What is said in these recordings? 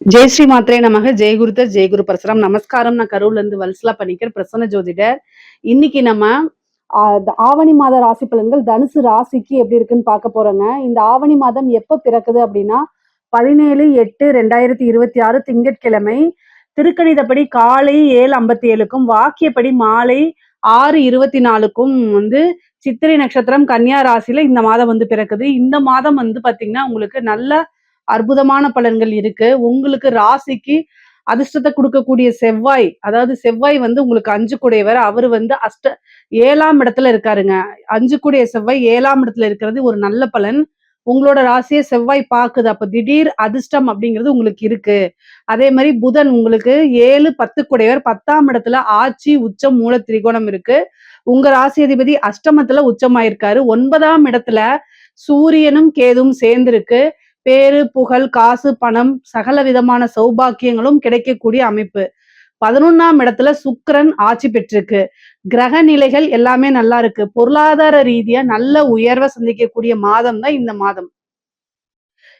ஜெய் ஸ்ரீ மாத்ரே நமக. ஜெய் குருதர் ஜெய் குரு பரசுராம். நமஸ்காரம். நான் கரூர்ல இருந்து வல்சலா பண்ணிக்கிறேன், பிரசன்ன ஜோதிடர். இன்னைக்கு நம்ம ஆவணி மாத ராசி பலன்கள் தனுசு ராசிக்கு எப்படி இருக்குன்னு பார்க்க போறோங்க. இந்த ஆவணி மாதம் எப்ப பிறக்குது அப்படின்னா 17/8/2026 திங்கட்கிழமை. திருக்கணிதப்படி காலை 7:57க்கும் வாக்கியப்படி மாலை 6:24க்கும் சித்திரை நட்சத்திரம் கன்னியா ராசியில இந்த மாதம் பிறக்குது. இந்த மாதம் பாத்தீங்கன்னா உங்களுக்கு நல்ல அற்புதமான பலன்கள் இருக்கு. உங்களுக்கு ராசிக்கு அதிர்ஷ்டத்தை கொடுக்கக்கூடிய செவ்வாய், அதாவது செவ்வாய் உங்களுக்கு 5 கூடையவர். அவரு 7ஆம் இடத்துல இருக்காருங்க. 5 கூடிய செவ்வாய் 7ஆம் இடத்துல இருக்கிறது ஒரு நல்ல பலன். உங்களோட ராசியை செவ்வாய் பாக்குது. அப்ப திடீர் அதிர்ஷ்டம் அப்படிங்கிறது உங்களுக்கு இருக்கு. அதே மாதிரி புதன் உங்களுக்கு 7, 10 கூடையவர் 10ஆம் இடத்துல ஆட்சி, உச்சம், மூல திரிகோணம் இருக்கு. உங்க ராசி அதிபதி அஷ்டமத்துல உச்சமாயிருக்காரு. 9ஆம் இடத்துல சூரியனும் கேதுவும் சேர்ந்திருக்கு. பேரு, புகழ், காசு, பணம், சகல விதமான சௌபாக்கியங்களும் கிடைக்கக்கூடிய அமைப்பு. 11ஆம் இடத்துல சுக்கிரன் ஆட்சி பெற்றிருக்கு. கிரக நிலைகள் எல்லாமே நல்லா இருக்கு. பொருளாதார ரீதியா நல்ல உயர்வை சந்திக்கக்கூடிய மாதம் தான் இந்த மாதம்.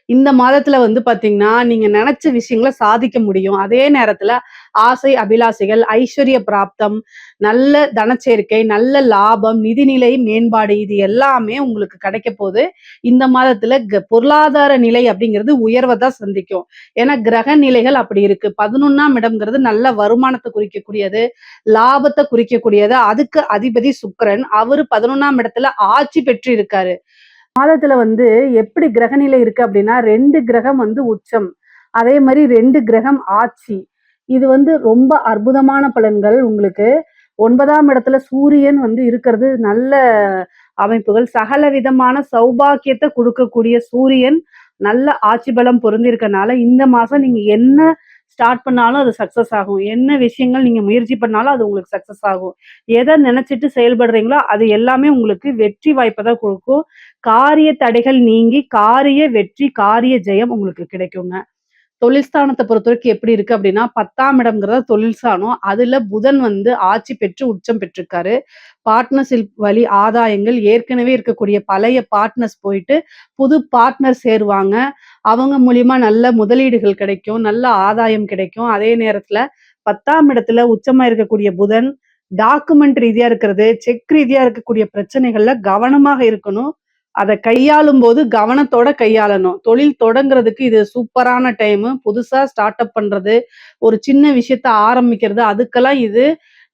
இந்த மாதத்துல பாத்தீங்கன்னா நீங்க நினைச்ச விஷயங்களை சாதிக்க முடியும். அதே நேரத்துல ஆசை அபிலாசைகள், ஐஸ்வர்ய பிராப்தம், நல்ல தனச்சேர்க்கை, நல்ல லாபம், நிதிநிலை மேம்பாடு இது எல்லாமே உங்களுக்கு கிடைக்க போகுது. இந்த மாதத்துல பொருளாதார நிலை அப்படிங்கிறது உயர்வை தான் சந்திக்கும். ஏன்னா கிரக நிலைகள் அப்படி இருக்கு. 11ஆம் இடம்ங்கிறது நல்ல வருமானத்தை குறிக்கக்கூடியது, லாபத்தை குறிக்கக்கூடியது. அதுக்கு அதிபதி சுக்கிரன். அவரு 11ஆம் இடத்துல ஆட்சி பெற்று இருக்காரு. மாதத்துல எப்படி கிரகநிலை இருக்கு அப்படின்னா 2 கிரகம் உச்சம், அதே மாதிரி 2 கிரகம் ஆட்சி. இது ரொம்ப அற்புதமான பலன்கள் உங்களுக்கு. 9ஆம் இடத்துல சூரியன் இருக்கிறது நல்ல அமைப்புகள். சகல விதமான சௌபாக்கியத்தை கொடுக்கக்கூடிய சூரியன் நல்ல ஆட்சி பலம் பொருந்திருக்கனால இந்த மாசம் நீங்க என்ன ஸ்டார்ட் பண்ணாலும் அது சக்சஸ் ஆகும். என்ன விஷயங்கள் நீங்க முயற்சி பண்ணாலும் அது உங்களுக்கு சக்சஸ் ஆகும். எதை நினைச்சிட்டு செயல்படுறீங்களோ அது எல்லாமே உங்களுக்கு வெற்றி வாய்ப்பை தான் கொடுக்கும். காரிய தடைகள் நீங்கி காரிய வெற்றி, காரிய ஜெயம் உங்களுக்கு கிடைக்குங்க. தொழில் ஸ்தானத்தை பொறுத்தவரைக்கும் எப்படி இருக்கு அப்படின்னா 10ஆம் இடம்ங்கிறது தொழில் ஸ்தானம். அதுல புதன் ஆட்சி பெற்று உச்சம் பெற்றிருக்காரு. பார்ட்னர்ஷிப் வழி ஆதாயங்கள், ஏற்கனவே இருக்கக்கூடிய பழைய பார்ட்னர்ஸ் போயிட்டு புது பார்ட்னர் சேருவாங்க. அவங்க மூலியமா நல்ல முதலீடுகள் கிடைக்கும், நல்ல ஆதாயம் கிடைக்கும். அதே நேரத்துல 10ஆம் இடத்துல உச்சமா இருக்கக்கூடிய புதன் டாக்குமெண்ட் ரீதியா இருக்கிறது, செக் ரீதியா இருக்கக்கூடிய பிரச்சனைகள்ல கவனமாக இருக்கணும். அதை கையாளும் போது கவனத்தோட கையாளணும். தொழில் தொடங்குறதுக்கு இது சூப்பரான டைம். புதுசா ஸ்டார்ட் அப் பண்றது, ஒரு சின்ன விஷயத்த ஆரம்பிக்கிறது, அதுக்கெல்லாம் இது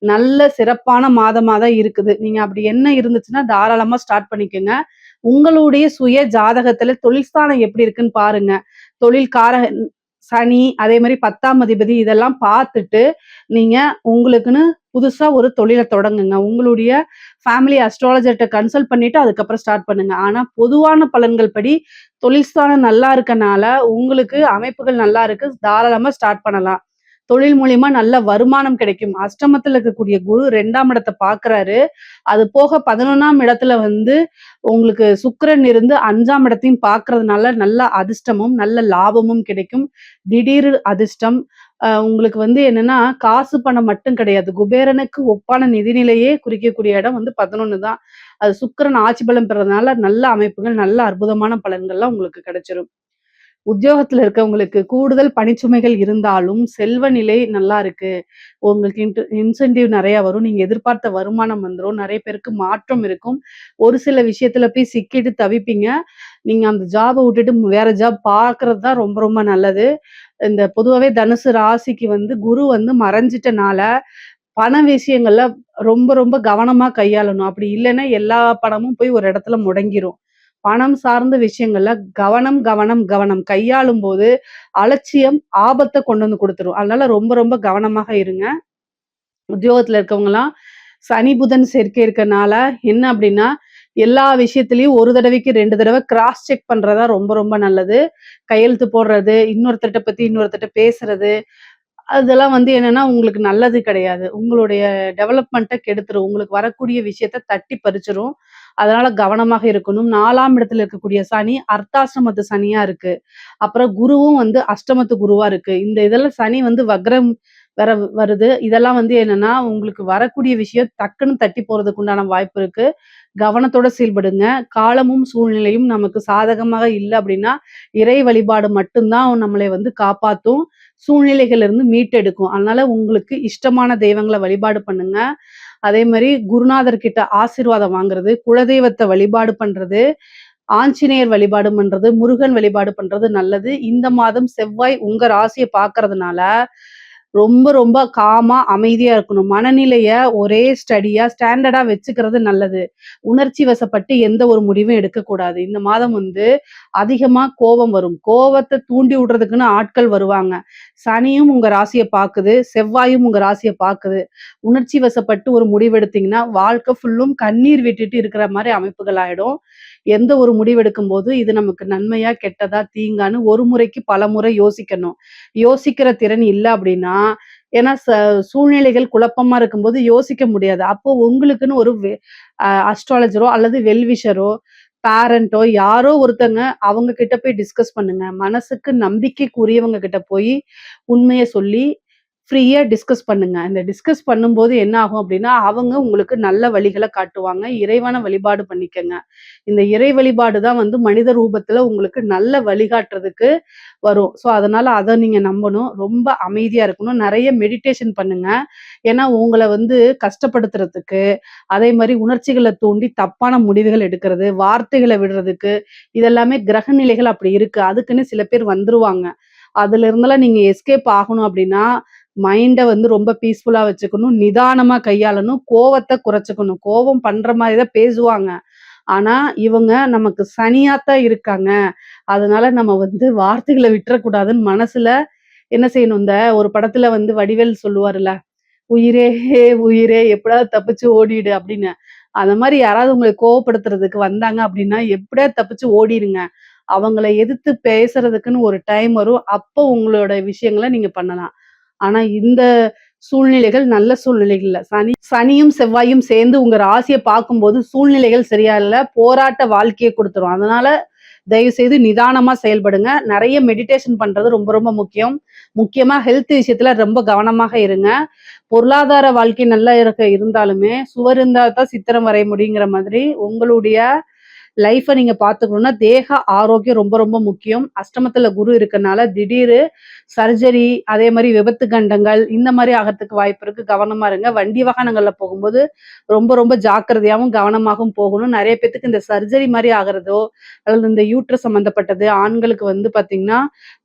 நல்ல சிறப்பான மாதமா தான் இருக்குது. நீங்க அப்படி என்ன இருந்துச்சுன்னா தாராளமா ஸ்டார்ட் பண்ணிக்கோங்க. உங்களுடைய சுய ஜாதகத்துல தொழில் ஸ்தானம் எப்படி இருக்குன்னு பாருங்க. தொழில் சனி, அதே மாதிரி 10ஆம் அதிபதி இதெல்லாம் பார்த்துட்டு நீங்க உங்களுக்குன்னு புதுசா ஒரு தொழிலை தொடங்குங்க. உங்களுடைய ஃபேமிலி அஸ்ட்ராலஜர்கிட்ட கன்சல்ட் பண்ணிட்டு அதுக்கப்புறம் ஸ்டார்ட் பண்ணுங்க. ஆனா பொதுவான பலன்கள் படி தொழில் ஸ்தானம் நல்லா இருக்கனால உங்களுக்கு அமைப்புகள் நல்லா இருக்கு. தாராளமா ஸ்டார்ட் பண்ணலாம். தொழில் மூலியமா நல்ல வருமானம் கிடைக்கும். அஷ்டமத்துல இருக்கக்கூடிய குரு 2ஆம் இடத்தை பாக்குறாரு. அது போக 11ஆம் இடத்துல உங்களுக்கு சுக்கிரன் இருந்து 5ஆம் இடத்தையும் பாக்குறதுனால நல்ல அதிர்ஷ்டமும் நல்ல லாபமும் கிடைக்கும். திடீர் அதிர்ஷ்டம். உங்களுக்கு என்னன்னா காசு பணம் மட்டும் கிடையாது. குபேரனுக்கு ஒப்பான நிதிநிலையே குறிக்கக்கூடிய இடம் 11 தான். அது சுக்கிரன் ஆட்சி பலம் பெறதுனால நல்ல அமைப்புகள், நல்ல அற்புதமான பலன்கள்லாம் உங்களுக்கு கிடைச்சிரும். உத்தியோகத்துல இருக்கவங்களுக்கு கூடுதல் பணிச்சுமைகள் இருந்தாலும் செல்வ நிலை நல்லா இருக்கு. உங்களுக்கு இன்சென்டிவ் நிறைய வரும். நீங்க எதிர்பார்த்த வருமானம் வந்துரும். நிறைய பேருக்கு மாற்றம் இருக்கும். ஒரு சில விஷயத்துல போய் சிக்கிட்டு தவிப்பீங்க. நீங்க அந்த ஜாபை விட்டுட்டு வேற ஜாப் பார்க்கறது தான் ரொம்ப ரொம்ப நல்லது. இந்த பொதுவாவே தனுசு ராசிக்கு குரு மறைஞ்சிட்டனால பண விஷயங்கள்ல ரொம்ப ரொம்ப கவனமா கையாளணும். அப்படி இல்லைன்னா எல்லா பணமும் போய் ஒரு இடத்துல முடங்கிரும். பணம் சார்ந்த விஷயங்கள்ல கவனம் கவனம் கவனம் கையாளும் போது அலட்சியம் ஆபத்தை கொண்டு கொடுத்துரும். அதனால ரொம்ப ரொம்ப கவனமாக இருங்க. உத்தியோகத்துல இருக்கவங்கலாம் சனி புதன் சேர்க்கை இருக்கனால என்ன அப்படின்னா எல்லா விஷயத்திலயும் ஒரு தடவைக்கு 2 தடவை கிராஸ் செக் பண்றதா ரொம்ப ரொம்ப நல்லது. கையெழுத்து போடுறது, இன்னொருத்தட்ட பத்தி இன்னொருத்தட்ட பேசுறது, அதெல்லாம் என்னன்னா உங்களுக்கு நல்லது கிடையாது. உங்களுடைய டெவலப்மெண்ட்டை கெடுத்துரும். உங்களுக்கு வரக்கூடிய விஷயத்த தட்டி பறிச்சிரும். அதனால கவனமாக இருக்கணும். 4ஆம் இடத்துல இருக்கக்கூடிய சனி அர்த்தாசிரமத்து சனியா இருக்கு. அப்புறம் குருவும் அஷ்டமத்து குருவா இருக்கு. இந்த இதெல்லாம் சனி வக்ரம் வேற வருது. இதெல்லாம் என்னன்னா உங்களுக்கு வரக்கூடிய விஷயம் டக்குன்னு தட்டி போறதுக்கு உண்டான வாய்ப்பு இருக்கு. கவனத்தோட செயல்படுங்க. காலமும் சூழ்நிலையும் நமக்கு சாதகமாக இல்ல அப்படின்னா, இறை வழிபாடு மட்டும் தான் நம்மளை வந்து காப்பாத்தும். சூழ்நிலைகள்ல இருந்து மீட்டெடுக்கும். அதனால உங்களுக்கு இஷ்டமான தெய்வங்கள வழிபாடு பண்ணுங்க. அதே மாரி குருநாதர் கிட்ட ஆசீர்வாதம் வாங்குறது, குலதெய்வத்த வழிபாடு பண்றது, ஆஞ்சநேயர் வழிபாடு பண்றது, முருகன் வழிபாடு பண்றது நல்லது. இந்த மாதம் செவ்வாய் உங்க ராசிய பார்க்கறதுனால, ரொம்ப ரொம்ப காமா, அமைதியா இருக்கணும். மனநிலைய ஒரே ஸ்டாண்டர்டா வச்சுக்கிறது நல்லது. உணர்ச்சி வசப்பட்டு எந்த ஒரு முடிவும் எடுக்கக்கூடாது. இந்த மாதம் வந்து அதிகமா கோபம் வரும். கோவத்த தூண்டி விடுறதுக்குன்னு ஆட்கள் வருவாங்க. சனியும் உங்க ராசிய பாக்குது, செவ்வாயும் உங்க ராசிய பாக்குது. உணர்ச்சி வசப்பட்டு ஒரு முடிவெடுத்தீங்கன்னா, வாழ்க்கை ஃபுல்லும் கண்ணீர் விட்டுட்டு இருக்கிற மாரி அமைப்புகள் ஆயிடும். எந்த ஒரு முடிவெடுக்கும்போது, இது நமக்கு நன்மையா, கெட்டதா, தீங்கான்னு ஒரு முறைக்கு பலமுறை யோசிக்கணும். யோசிக்கிற திறன் இல்ல அப்படின்னா, ஏன்னா சூழ்நிலைகள் குழப்பமா இருக்கும்போது யோசிக்க முடியாது. அப்போ உங்களுக்குன்னு ஒரு அஸ்ட்ராலஜரோ அல்லது வெல்விஷரோ, பேரண்டோ யாரோ ஒருத்தங்க அவங்க கிட்ட போய் டிஸ்கஸ் பண்ணுங்க. மனசுக்கு நம்பிக்கைக்குரியவங்க கிட்ட போய் உண்மைய சொல்லி ஃப்ரீயா டிஸ்கஸ் பண்ணுங்க. இந்த டிஸ்கஸ் பண்ணும்போது என்ன ஆகும் அப்டின்னா, அவங்க உங்களுக்கு நல்ல வழிகள காட்டுவாங்க. இறைவன வழிபாடு பண்ணிக்கங்க. இந்த இறை வழிபாடு தான் வந்து மனித ரூபத்துல உங்களுக்கு நல்ல வழிகாட்டுறதுக்கு வரும். அதனால அத நீங்க நம்பணும். ரொம்ப அமைதியா இருக்கணும். நெறைய மெடிடேஷன் பண்ணுங்க. ஏன்னா, உங்கள வந்து கஷ்டப்படுத்துறதுக்கு, அதே மாரி உணர்ச்சிகள தூண்டி தப்பான முடிவுகள் எடுக்கிறது, வார்த்தைகள விடுறதுக்கு, இதெல்லாமே கிரக நிலைகள் அப்படி இருக்கு. அதுக்குன்னு சில பேர் வந்துருவாங்க. அதுல இருந்தெல்லாம் நீங்க எஸ்கேப் ஆகணும் அப்டின்னா, மைண்ட வந்து ரொம்ப பீஸ்ஃபுல்லா வச்சுக்கணும். நிதானமா கையாளணும். கோவத்த குறைச்சுக்கணும். கோவம் பண்ற மாரி தான் பேசுவாங்க. ஆனா, இவங்க நமக்கு சனியா தான் இருக்காங்க. அதனால நம்ம வந்து வார்த்தைகள விட்டுறக்கூடாதுன்னு மனசுல என்ன செய்யணும், இந்த ஒரு படத்துல வந்து வடிவேலு சொல்லுவாருல்ல, "உயிரே உயிரே எப்படியாவது தப்பிச்சு ஓடிடு" அப்படின்னு. அந்த மாரி யாராவது உங்கள கோவப்படுத்துறதுக்கு வந்தாங்க அப்படின்னா, எப்படியாவது தப்பிச்சு ஓடிருங்க. அவங்கள எதிர்த்து பேசுறதுக்குன்னு ஒரு டைம் வரும். அப்போ உங்களோட விஷயங்கள நீங்க பண்ணலாம். ஆனா இந்த சூழ்நிலைகள் நல்ல சூழ்நிலைகள் இல்ல. சனியும், செவ்வாயும் சேர்ந்து உங்க ராசிய பார்க்கும்போது சூழ்நிலைகள் சரியா இல்ல. போராட்ட வாழ்க்கைய குடுத்துரும். அதனால தயவு செய்து நிதானமா செயல்படுங்க. நெறைய மெடிடேஷன் பண்றது ரொம்ப ரொம்ப முக்கியம். முக்கியமா ஹெல்த் விஷயத்துல ரொம்ப கவனமாக இருங்க. பொருளாதார வாழ்க்கை நல்லா இருந்தாலுமே, சுவர் இருந்தா தான் சித்திரம் வரைய முடியுங்கிற மாதிரி உங்களுடைய லைஃப்ப நீங்க பார்த்துக்கணும்னா, தேக ஆரோக்கியம் ரொம்ப ரொம்ப முக்கியம். அஷ்டமத்துல குரு இருக்கனால திடீர் சர்ஜரி, அதே மாரி விபத்து கண்டங்கள் இந்த மாரி ஆகறதுக்கு வாய்ப்பு இருக்கு. கவனமா இருங்க. வண்டி வாகனங்கள்ல போகும்போது ரொம்ப ரொம்ப ஜாக்கிரதையாவும், கவனமாகவும் போகணும். நெறைய பேத்துக்கு இந்த சர்ஜரி மாரி ஆகுறதோ, அல்லது இந்த யூட்ரஸ் சம்மந்தப்பட்டது, ஆண்களுக்கு வந்து பார்த்தீங்கன்னா,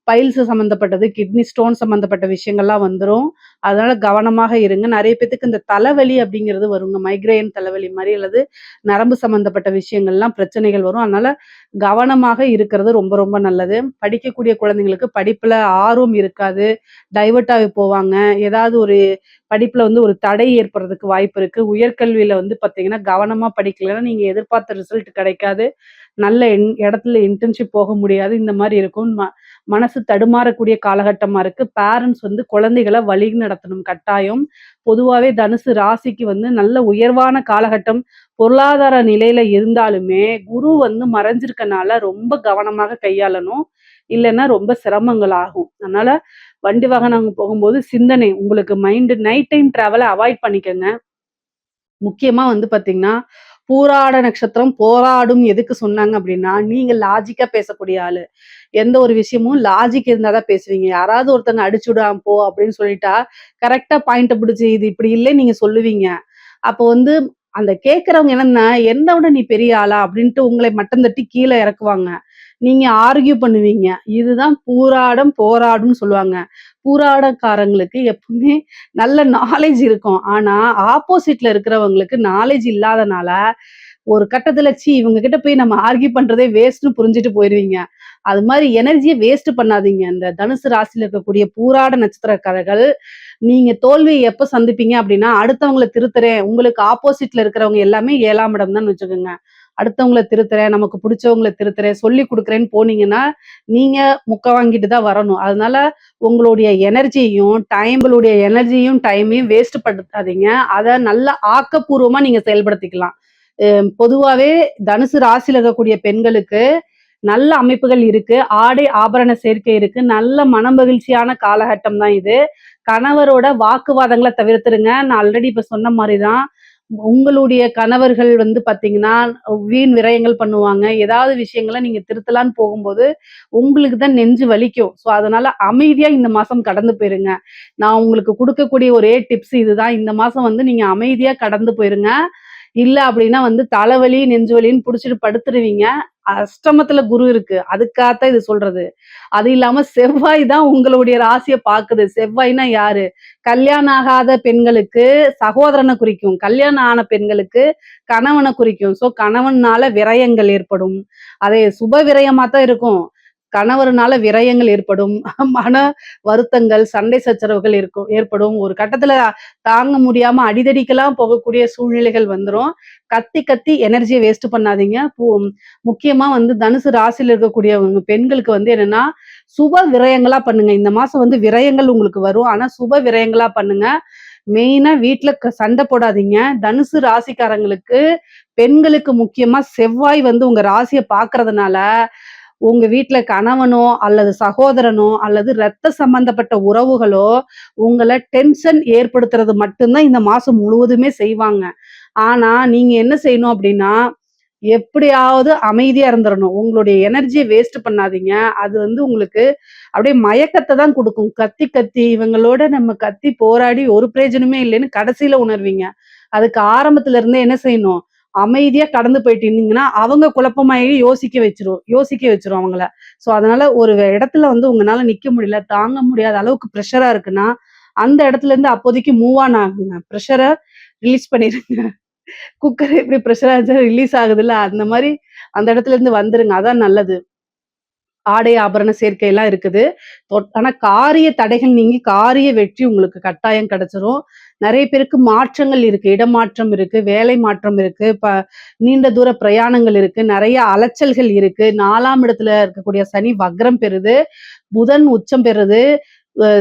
பைல்ஸ் சம்மந்தப்பட்டது, கிட்னி ஸ்டோன் சம்மந்தப்பட்ட விஷயங்கள்லாம் வந்துரும். அதனால கவனமாக இருங்க. நெறைய பேத்துக்கு இந்த தலைவலி அப்படிங்கிறது வருங்க. மைக்ரேன் தலைவலி மாரி அல்லது நரம்பு சம்மந்தப்பட்ட விஷயங்கள்லாம் பிரச்சனைகள் வரும். அதனால கவனமாக இருக்கிறது ரொம்ப ரொம்ப நல்லது. படிக்கக்கூடிய குழந்தைங்களுக்கு படிப்புல ஆர்வம் இருக்காது. டைவர்ட் ஆகி போவாங்க. ஏதாவது ஒரு படிப்புல வந்து ஒரு தடை ஏற்படுறதுக்கு வாய்ப்பு இருக்கு. உயர்கல்வியில வந்து பார்த்தீங்கன்னா, கவனமா படிக்கலன்னா நீங்க எதிர்பார்த்த ரிசல்ட் கிடைக்காது. நல்ல இடத்துல இன்டர்ன்ஷிப் போக முடியாது. இந்த மாரி இருக்கும். மனசு தடுமாறக்கூடிய காலகட்டமா இருக்கு. பேரண்ட்ஸ் வந்து குழந்தைகள வழி நடத்தணும் கட்டாயம். பொதுவாவே தனுசு ராசிக்கு வந்து நல்ல உயர்வான காலகட்டம். பொருளாதார நிலையில இருந்தாலுமே, குரு வந்து மறைஞ்சிருக்கனால ரொம்ப கவனமாக கையாளணும். இல்லன்னா ரொம்ப சிரமங்கள் ஆகும். அதனால வண்டி வாகனம் போகும்போது சிந்தனை உங்களுக்கு நைட் டைம் டிராவல அவாய்ட் பண்ணிக்கங்க. முக்கியமா வந்து பார்த்தீங்கன்னா, பூராட நட்சத்திரம் போராடும் எதுக்கு சொன்னாங்க அப்டின்னா, நீங்க லாஜிக்கா பேசக்கூடிய ஆளு. எந்த ஒரு விஷயமும் லாஜிக் இருந்தா தான் பேசுவீங்க. யாராவது ஒருத்தங்க அடிச்சுடாம போ அப்படின்னு சொல்லிட்டா, கரெக்ட்டா பாயிண்ட்ட பிடிச்சு இது இப்படி இல்லன்னு நீங்க சொல்லுவீங்க. அப்போ வந்து அந்த கேட்கிறவங்க என்னன்னா, "என்ன விட நீ பெரிய ஆளா?" அப்படின்ட்டு உங்களை மட்டம் தட்டி கீழ இறக்குவாங்க. நீங்க ஆர்க்யூ பண்ணுவீங்க. இதுதான் பூராடம், போராடும்னு சொல்லுவாங்க. பூராடக்காரங்களுக்கு எப்பவுமே நல்ல நாலேட்ஜ் இருக்கும். ஆனா, ஆப்போசிட்ல இருக்கிறவங்களுக்கு நாலேட்ஜ் இல்லாதனால, ஒரு கட்டத்துல இவங்க கிட்ட போய் நம்ம ஆர்க்யூ பண்றதே வேஸ்ட்ன்னு புரிஞ்சுட்டு போயிருவீங்க. அது மாரி எனர்ஜிய வேஸ்ட் பண்ணாதீங்க. இந்த தனுசு ராசியில இருக்கக்கூடிய பூராட நட்சத்திரக்காரர்கள், நீங்க தோல்விய எப்ப சந்திப்பீங்க அப்டின்னா, அடுத்தவங்கள திருத்துறேன். உங்களுக்கு ஆப்போசிட்ல இருக்கிறவங்க எல்லாமே 7ஆம் இடம் தான்னு வச்சுக்கோங்க. அடுத்தவங்கள திருத்துறேன், நமக்கு புடிச்சவங்கள திருத்துறேன், சொல்லிக் குடுக்குறேன்னு போனீங்கன்னா, நீங்க முக்க வாங்கிட்டு தான் வரணும். அதனால உங்களுடைய டைமையும் வேஸ்ட் படுத்தாதீங்க. அத நல்ல ஆக்கப்பூர்வமா நீங்க செயல்படுத்திக்கலாம். பொதுவாவே தனுசு ராசியில இருக்கக்கூடிய பெண்களுக்கு நல்ல அமைப்புகள் இருக்கு. ஆடை ஆபரண சேர்க்கை இருக்கு. நல்ல மனமகிழ்ச்சியான காலகட்டம் தான் இது. கணவரோட வாக்குவாதங்கள தவிர்த்துருங்க. நான் ஆல்ரெடி இப்ப சொன்ன மாரி தான். உங்களுடைய கணவர்கள் வந்து பார்த்தீங்கன்னா, வீண் விரயங்கள் பண்ணுவாங்க. ஏதாவது விஷயங்கள நீங்க திருத்தலான்னு போகும்போது, உங்களுக்கு தான் நெஞ்சு வலிக்கும். ஸோ, அதனால அமைதியா இந்த மாசம் கடந்து போயிருங்க. நான் உங்களுக்கு குடுக்கக்கூடிய ஒரே டிப்ஸ் இதுதான். இந்த மாசம் வந்து நீங்க அமைதியா கடந்து போயிருங்க. இல்ல அப்டின்னா வந்து தலைவலி, நெஞ்சு வலின்னு புடிச்சுட்டு படுத்துருவீங்க. அஷ்டமத்துல குரு இருக்கு. அதுக்காகத்தான் இது சொல்றது. அது இல்லாம செவ்வாய் தான் உங்களுடைய ராசிய பாக்குது. செவ்வாய்னா யாரு? கல்யாணம் ஆகாத பெண்களுக்கு சகோதரன குறிக்கும். கல்யாணம் ஆன பெண்களுக்கு கணவன குறிக்கும். ஸோ கணவனால விரயங்கள் ஏற்படும். அதே சுப விரயமா தான் இருக்கும். கணவருனால விரயங்கள் ஏற்படும். மன வருத்தங்கள், சண்டை சச்சரவுகள் இருக்கும் ஏற்படும். ஒரு கட்டத்துல தாங்க முடியாம அடிதடிக்கெல்லாம் போகக்கூடிய சூழ்நிலைகள் வந்துரும். கத்தி கத்தி எனர்ஜிய வேஸ்ட் பண்ணாதீங்க. முக்கியமா வந்து தனுசு ராசியில இருக்கக்கூடியவங்க பெண்களுக்கு வந்து என்னன்னா, சுப விரயங்களா பண்ணுங்க. இந்த மாசம் வந்து விரயங்கள் உங்களுக்கு வரும். ஆனா சுப விரயங்களா பண்ணுங்க. மெயினா வீட்ல சண்டை போடாதீங்க. தனுசு ராசிக்காரங்களுக்கு, பெண்களுக்கு முக்கியமா செவ்வாய் வந்து உங்க ராசிய பார்க்கறதுனால, உங்க வீட்ல கணவனோ, அல்லது சகோதரனோ, அல்லது ரத்த சம்பந்தப்பட்ட உறவுகளோ, உங்கள டென்ஷன் ஏற்படுத்துறது மட்டும் தான் இந்த மாசம் முழுவதுமே செய்வாங்க. ஆனா, நீங்க என்ன செய்யணும் அப்டின்னா, எப்படியாவது அமைதியா இருந்துறணும். உங்களுடைய எனர்ஜிய வேஸ்ட் பண்ணாதீங்க. அது வந்து உங்களுக்கு அப்படியே மயக்கத்த தான் குடுக்கும். கத்தி கத்தி இவங்களோட நம்ம கத்தி போராடி ஒரு பிரயோஜனமே இல்லைன்னு கடைசியில உணர்வீங்க. அதுக்கு ஆரம்பத்துல இருந்தே என்ன செய்யணும்? அமைதியா கடந்து போயிட்டீங்கன்னா, அவங்க குழப்பமாயி யோசிக்க வச்சுரும் அவங்கள. ஸோ அதனால ஒரு இடத்துல வந்து உங்கனால நிக்க முடியல, தாங்க முடியாத அளவுக்கு பிரஷரா இருக்குன்னா, அந்த இடத்துல இருந்து அப்போதைக்கு மூவ் ஆன் ஆகுங்க. பிரஷர ரிலீஸ் பண்ணிருங்க. குக்கர் எப்படி பிரஷரா இருந்துச்சா ரிலீஸ் ஆகுதுல்ல, அந்த மாரி அந்த இடத்துல இருந்து வந்துருங்க. அதான் நல்லது. ஆடை ஆபரண சேர்க்கைலாம் இருக்குது. ஆனா காரிய தடைகள் நீங்கி காரிய வெற்றி உங்களுக்கு கட்டாயம் கிடைச்சிரும். நெறைய பேருக்கு மாற்றங்கள் இருக்கு. இடமாற்றம் இருக்கு, வேலை மாற்றம் இருக்கு, நீண்ட தூர பிரயாணங்கள் இருக்கு, நெறைய அலைச்சல்கள் இருக்கு. 4ஆம் இடத்துல இருக்கக்கூடிய சனி வக்ரம் பெறுது, புதன் உச்சம் பெறுது.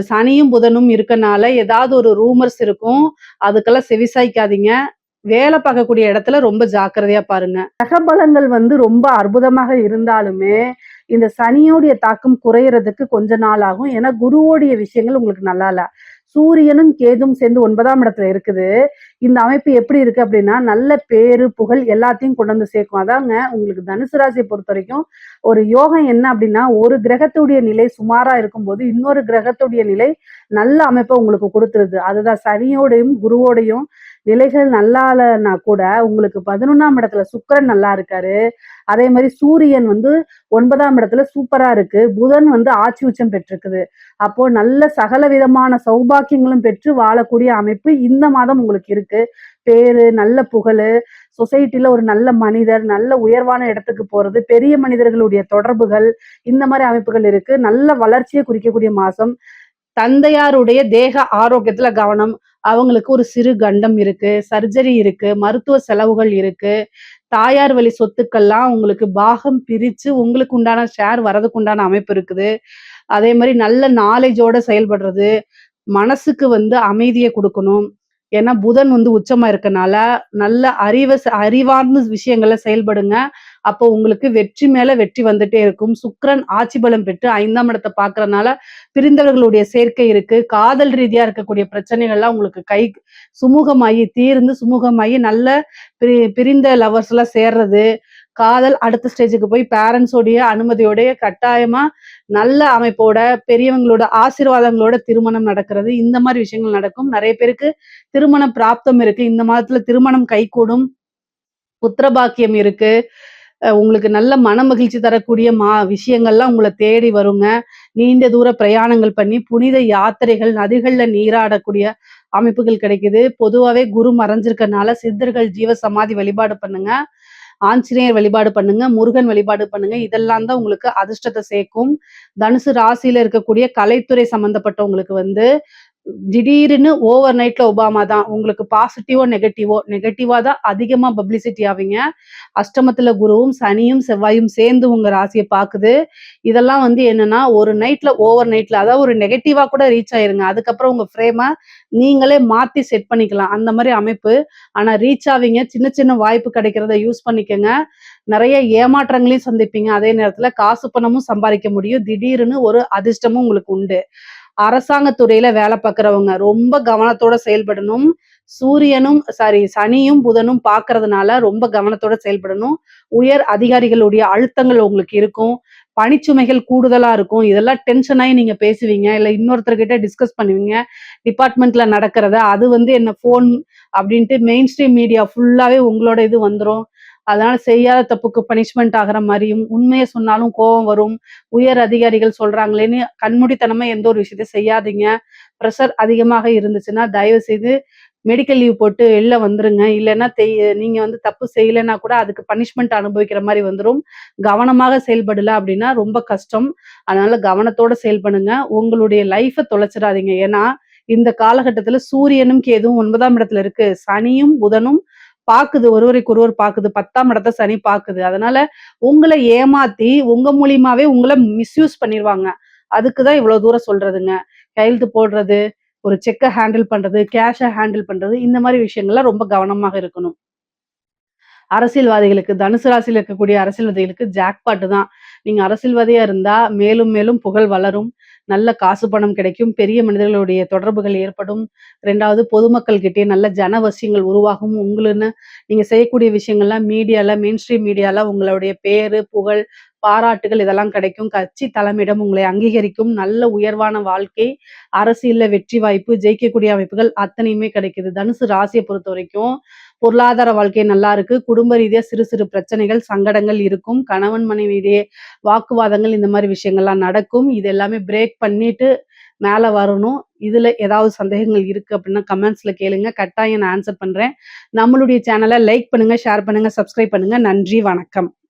சனியும் புதனும் இருக்கனால ஏதாவது ஒரு ரூமர்ஸ் இருக்கும். அதுக்கெல்லாம் செவிசாய்க்காதீங்க. வேலை பார்க்கக்கூடிய இடத்துல ரொம்ப ஜாக்கிரதையா பாருங்க. கிரகபலங்கள் வந்து ரொம்ப அற்புதமாக இருந்தாலுமே, இந்த சனியோடைய தாக்கம் குறையறதுக்கு கொஞ்ச நாள் ஆகும். ஏன்னா, குருவோடைய விஷயங்கள் உங்களுக்கு நல்லா இல்ல. சூரியனும், கேதும் சேர்ந்து 9ஆம் இடத்துல இருக்குது. இந்த அமைப்பு எப்படி இருக்கு அப்படின்னா, நல்ல பேரு, புகழ் எல்லாத்தையும் கொண்டு வந்து சேர்க்கும். அதாங்க உங்களுக்கு தனுசு ராசிய பொறுத்தவரைக்கும், ஒரு யோகம் என்ன அப்படின்னா, ஒரு கிரகத்துடைய நிலை சுமாரா இருக்கும்போது, இன்னொரு கிரகத்துடைய நிலை நல்ல அமைப்ப உங்களுக்கு குடுத்துருது. அதுதான் சனியோடையும், குருவோடையும் நிலைகள் நல்லா இல்லன்னா கூட, உங்களுக்கு 11ஆம் இடத்துல சுக்கிரன் நல்லா இருக்காரு. அதே மாரி சூரியன் வந்து 9ஆம் இடத்துல சூப்பரா இருக்கு. புதன் வந்து ஆட்சி உச்சம் பெற்றிருக்குது. அப்போ நல்ல சகல விதமான சௌபாக்கியங்களும் பெற்று வாழக்கூடிய அமைப்பு இந்த மாதம் உங்களுக்கு இருக்கு. பேரு, நல்ல புகழு, சொசைட்டில ஒரு நல்ல மனிதர், நல்ல உயர்வான இடத்துக்கு போறது, பெரிய மனிதர்களுடைய தொடர்புகள், இந்த மாரி அமைப்புகள் இருக்கு. நல்ல வளர்ச்சிய குறிக்கக்கூடிய மாசம். தந்தையாருடைய தேக ஆரோக்கியத்துல கவனம். அவங்களுக்கு ஒரு சிறு கண்டம் இருக்கு, சர்ஜரி இருக்கு, மருத்துவ செலவுகள் இருக்கு. தாயார் வழி சொத்துக்கள்லாம் உங்களுக்கு பாகம் பிரிச்சு உங்களுக்கு உண்டான ஷேர் வரதுக்கு உண்டான அமைப்பு இருக்குது. அதே மாரி நல்ல நாலேட்ஜோட செயல்படுறது. மனசுக்கு வந்து அமைதிய குடுக்கணும். ஏன்னா புதன் வந்து உச்சமா இருக்கனால, நல்ல அறிவார்ந்த விஷயங்கள்ல செயல்படுங்க. அப்போ உங்களுக்கு வெற்றி மேல வெற்றி வந்துட்டே இருக்கும். சுக்கிரன் ஆட்சி பலம் பெற்று 5ஆம் இடத்த பார்க்கறனால, பிரிந்தவர்களுடைய சேர்க்கை இருக்கு. காதல் ரீதியா இருக்கக்கூடிய பிரச்சனைகள்லாம் உங்களுக்கு சுமூகமாயி தீர்ந்து சுமூகமாயி நல்ல பிரிந்த லவர்ஸ்லாம் சேர்றது. காதல் அடுத்த ஸ்டேஜுக்கு போய் பேரண்ட்ஸ் உடைய அனுமதியோடைய கட்டாயமா நல்ல அமைப்போட, பெரியவங்களோட ஆசீர்வாதங்களோட திருமணம் நடக்கிறது. இந்த மாரி விஷயங்கள் நடக்கும். நெறைய பேருக்கு திருமண பிராப்தம் இருக்கு. இந்த மாதத்துல திருமணம் கைகூடும். புத்திர பாக்கியம் இருக்கு. உங்களுக்கு நல்ல மனமகிழ்ச்சி தரக்கூடிய விஷயங்கள்லாம் உங்கள தேடி வருங்க. நீண்ட தூர பிரயாணங்கள் பண்ணி, புனித யாத்திரைகள், நதிகள்ல நீராடக்கூடிய அமைப்புகள் கிடைக்குது. பொதுவாவே குரு மறைஞ்சிருக்கனால சித்தர்கள் ஜீவ சமாதி வழிபாடு பண்ணுங்க. ஆஞ்சநேயர் வழிபாடு பண்ணுங்க, முருகன் வழிபாடு பண்ணுங்க. இதெல்லாம் தான் உங்களுக்கு அதிர்ஷ்டத்த சேர்க்கும். தனுசு ராசியில இருக்கக்கூடிய கலைத்துறை சம்பந்தப்பட்டவங்களுக்கு வந்து திடீர்னு ஓவர் நைட்ல ஒபாமா தான். உங்களுக்கு பாசிட்டிவோ, நெகட்டிவா தான் அதிகமா பப்ளிசிட்டி ஆவீங்க. அஷ்டமத்துல குருவும், சனியும், செவ்வாயும் சேர்ந்து உங்க ராசிய பாக்குது. இதெல்லாம் வந்து என்னன்னா, ஒரு நைட்ல ஓவர் நைட்ல அதாவது ஒரு நெகட்டிவா கூட ரீச் ஆயிருங்க. அதுக்கப்புறம் உங்க ஃப்ரேம நீங்களே மாத்தி செட் பண்ணிக்கலாம். அந்த மாரி அமைப்பு. ஆனா ரீச் ஆவீங்க. சின்ன சின்ன வாய்ப்பு கிடைக்கிறத யூஸ் பண்ணிக்கங்க. நெறைய ஏமாற்றங்களையும் சந்திப்பீங்க. அதே நேரத்துல காசு பணமும் சம்பாதிக்க முடியும். திடீர்னு ஒரு அதிர்ஷ்டமும் உங்களுக்கு உண்டு. அரசாங்க துறையில வேலை பார்க்கிறவங்க ரொம்ப கவனத்தோட செயல்படணும். சனியும் புதனும் பார்க்கறதுனால ரொம்ப கவனத்தோட செயல்படணும். உயர் அதிகாரிகளுடைய அழுத்தங்கள் உங்களுக்கு இருக்கும். பணிச்சுமைகள் கூடுதலா இருக்கும். இதெல்லாம் டென்ஷன் ஆயி நீங்க பேசுவீங்க. இல்ல இன்னொருத்தர்கிட்ட டிஸ்கஸ் பண்ணுவீங்க. டிபார்ட்மெண்ட்ல நடக்கிறத. அது வந்து என்ன ஃபோன் அப்படின்ட்டு மெயின் ஸ்ட்ரீம் மீடியா ஃபுல்லாவே உங்களோட இது வந்துரும். அதனால செய்யாத தப்புக்கு பனிஷ்மென்ட் ஆகுற மாரியும், உண்மைய சொன்னாலும் கோவம் வரும். உயர் அதிகாரிகள் சொல்றாங்களேன்னு கண்மூடித்தனமா எந்த ஒரு விஷயத்தையும் செய்யாதீங்க. பிரஷர் அதிகமாக இருந்துச்சுன்னா, தயவு செய்து மெடிக்கல் லீவ் போட்டு வெளில வந்துருங்க. இல்லன்னா நீங்க வந்து தப்பு செய்யலைன்னா கூட அதுக்கு பனிஷ்மென்ட் அனுபவிக்கிற மாரி வந்துரும். கவனமாக செயல்படல அப்படின்னா ரொம்ப கஷ்டம். அதனால கவனத்தோட செயல்படுங்க. உங்களுடைய லைஃப தொலைச்சிடாதீங்க. ஏன்னா, இந்த காலகட்டத்தில சூரியனும், கேதுவும் 9ஆம் இடத்துல இருக்கு. சனியும், புதனும் பாக்குது. ஒருவருக்கொருவர் பாக்குது. 10ஆம் இடத்த சனி பாக்குது. அதனால உங்கள ஏமாத்தி, உங்க மூலியமாவே உங்கள மிஸ்யூஸ் பண்ணிருவாங்க. அதுக்கு தான் இவ்வளோ தூரம் சொல்றதுங்க. கையெழுத்து போடுறது, ஒரு செக்க ஹேண்டில் பண்றது, கேஷ ஹேண்டில் பண்றது, இந்த மாரி விஷயங்கள்ல ரொம்ப கவனமாக இருக்கணும். அரசியல்வாதிகளுக்கு தனுசு ராசியில இருக்கக்கூடிய அரசியல்வாதிகளுக்கு ஜாக்பாட் தான். நீங்க அரசியல்வாதியா இருந்தா மேலும் மேலும் புகழ் வளரும். நல்ல காசு பணம் கிடைக்கும். பெரிய மனிதர்களுடைய தொடர்புகள் ஏற்படும். 2வது பொதுமக்கள் கிட்டயே நல்ல ஜனவசியங்கள் உருவாகும். நீங்க செய்யக்கூடிய விஷயங்கள்லாம் மீடியால, மெயின் ஸ்ட்ரீம் மீடியால உங்களுடைய பேரு, புகழ், பாராட்டுகள் இதெல்லாம் கிடைக்கும். கட்சி தலைமையிடம் உங்களை அங்கீகரிக்கும். நல்ல உயர்வான வாழ்க்கை, அரசியல்ல வெற்றி வாய்ப்பு, ஜெயிக்கக்கூடிய அமைப்புகள் அத்தனையுமே கிடைக்குது. தனுசு ராசிய பொறுத்தவரைக்கும் பொருளாதார வாழ்க்கை நல்லா இருக்கு. குடும்ப ரீதியா சிறு சிறு பிரச்சனைகள், சங்கடங்கள் இருக்கும். கணவன் மனைவி இடையே வாக்குவாதங்கள் இந்த மாரி விஷயங்கள்லாம் நடக்கும். இது எல்லாமே பிரேக் பண்ணிட்டு மேல வரணும். இதுல ஏதாவது சந்தேகங்கள் இருக்கு அப்படின்னா கமெண்ட்ஸ்ல கேளுங்க. கட்டாயம் நான் ஆன்சர் பண்றேன். நம்மளுடைய சேனல லைக் பண்ணுங்க, ஷேர் பண்ணுங்க, சப்ஸ்கிரைப் பண்ணுங்க. நன்றி, வணக்கம்.